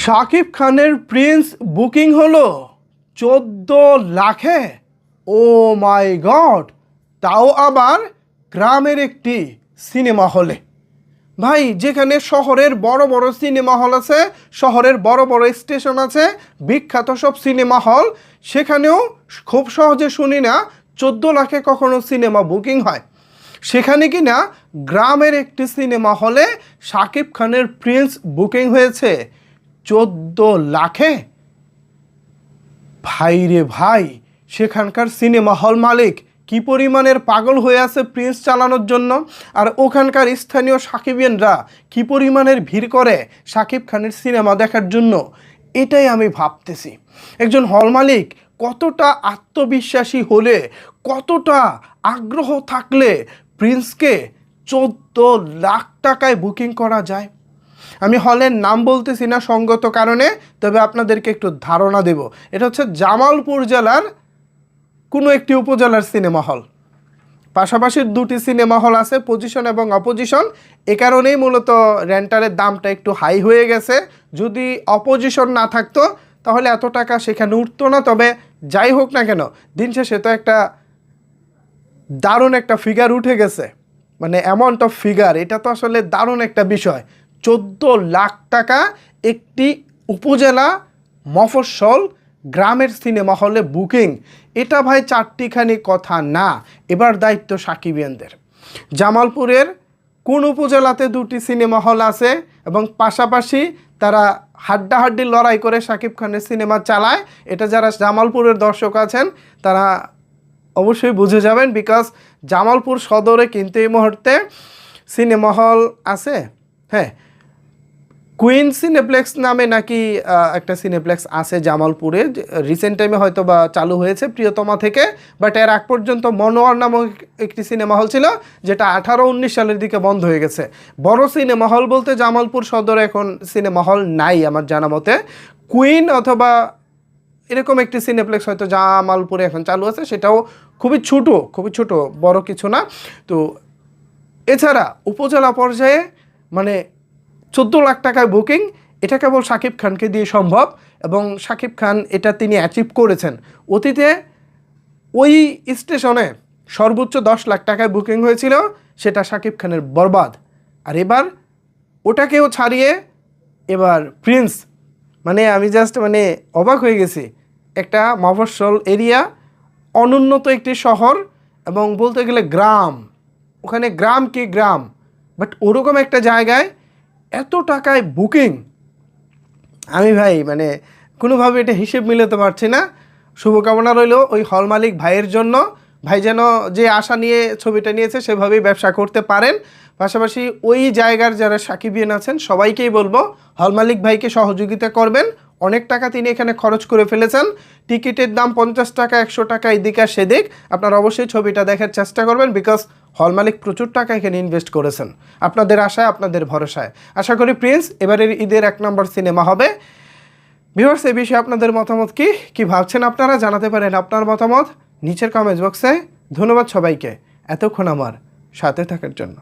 শাকিব খানের Prince booking হলো 14 লাখে। ও মাই গড, তাও আবার গ্রামের একটি সিনেমা হলে। ভাই, যেখানে শহরের বড় বড় সিনেমা হল আছে, শহরের বড় বড় স্টেশন আছে, বিখ্যাত সব সিনেমা হল, সেখানেও খুব সহজে শুনি না 14 লাখে কখনো সিনেমা বুকিং হয়। সেখানে কি না গ্রামের একটি সিনেমা হলে শাকিব খানের প্রিন্স বুকিং হয়েছে 14 লাখে। ভাই রে ভাই, সেখানকার সিনেমা হল মালিক কি পরিমাণের পাগল হয়ে আছে প্রিন্স চালানোর জন্য, আর ওখানকার স্থানীয় সাকিবিয়ানরা কি পরিমাণের ভিড় করে শাকিব খানের সিনেমা দেখার জন্য। এটাই আমি ভাবতেছি, একজন হল মালিক কতটা আত্মবিশ্বাসী হলে, কতটা আগ্রহ থাকলে প্রিন্সকে 14 লাখ টাকায় বুকিং করা যায়। আমি হলের নাম বলতেছি না সঙ্গত কারণে, তবে আপনাদেরকে একটু ধারণা দেব। এটা হচ্ছে জামালপুর জেলার কোনো একটি উপজেলার সিনেমা হল। পাশাপাশি দুটি সিনেমা হল আছে, পজিশন এবং অপোজিশন। এ কারণেই মূলত রেন্টালের দামটা একটু হাই হয়ে গেছে। যদি অপোজিশন না থাকতো তাহলে এত টাকা সেখানে উঠতো না। তবে যাই হোক না কেন, দিন শেষে তো একটা দারুণ একটা ফিগার উঠে গেছে, মানে অ্যামাউন্ট অফ ফিগার, এটা তো আসলে দারুণ একটা বিষয়। 14 লাখ টাকা একটি উপজেলা মফস্বল গ্রামের সিনেমা হলে বুকিং, এটা ভাই চারটিখানি কথা না। এবার দায়িত্ব সাকিবিয়ানদের। জামালপুরের কোন উপজেলাতে দুটি সিনেমা হল আছে এবং পাশাপাশি তারা হাড্ডাহাড্ডি লড়াই করে শাকিব খানের সিনেমা চালায়, এটা যারা জামালপুরের দর্শক আছেন তারা অবশ্যই বুঝে যাবেন। বিকজ জামালপুর সদরে কিন্তু এই মুহূর্তে সিনেমা হল আছে। হ্যাঁ, কুইন সিনেপ্লেক্স নামে নাকি একটা সিনেপ্লেক্স আছে জামালপুরে, রিসেন্ট টাইমে হয়তো বা চালু হয়েছে প্রিয়তমা থেকে। বাট এর আগ পর্যন্ত মনোয়ার নামক একটি সিনেমা হল ছিল, যেটা 18-19 সালের দিকে বন্ধ হয়ে গেছে। বড় সিনেমা হল বলতে জামালপুর সদরে এখন সিনেমা হল নাই আমার জানা মতে। কুইন অথবা এরকম একটি সিনেপ্লেক্স হয়তো জামালপুরে এখন চালু আছে, সেটাও খুবই ছোট, বড় কিছু না। তো এছাড়া উপজেলা পর্যায়ে মানে 14 লাখ টাকায় বুকিং, এটা কেবল শাকিব খানকে দিয়ে সম্ভব এবং শাকিব খান এটা তিনি অ্যাচিভ করেছেন। অতীতে ওই স্টেশনে সর্বোচ্চ 10 লাখ টাকায় বুকিং হয়েছিল, সেটা শাকিব খানের বরবাদ। আর এবার ওটাকেও ছাড়িয়ে এবার প্রিন্স, মানে আমি জাস্ট অবাক হয়ে গেছি। একটা মফস্বল এরিয়া, অনুন্নত একটি শহর এবং বলতে গেলে গ্রাম, ওখানে গ্রাম কি গ্রাম, বাট ওরকম একটা জায়গায় এত টাকায় বুকিং, আমি ভাই কোনোভাবে এটা হিসেব মিলাতে পারছি না। শুভকামনা রইল ওই হল মালিক ভাইয়ের জন্য। ভাই যেন যে আশা নিয়ে ছবিটা নিয়েছে সেভাবেই ব্যবসা করতে পারেন। পাশাপাশি ওই জায়গার যারা সাকিবিয়ান আছেন সবাইকেই বলবো হল মালিক ভাইকে সহযোগিতা করবেন। অনেক টাকা তিনি এখানে খরচ করে ফেলেছেন। টিকিটের দাম 50 টাকা, 100 টাকা, এদিক আর সেদিক। আপনারা অবশ্যই ছবিটা দেখার চেষ্টা করবেন, বিকজ হল মালিক প্রচুর টাকা এখানে ইনভেস্ট করেছেন। আপনাদের আশায়, আপনাদের ভরসায় আশা করি প্রিন্স এবারের ঈদের 1 নম্বর সিনেমা হবে। ভিউয়ার্স, এই বিষয়ে আপনাদের মতামত কি ভাবছেন আপনারা জানাতে পারেন আপনার মতামত নিচের কমেন্ট বক্সে। ধন্যবাদ সবাইকে এতক্ষণ আমার সাথে থাকার জন্য।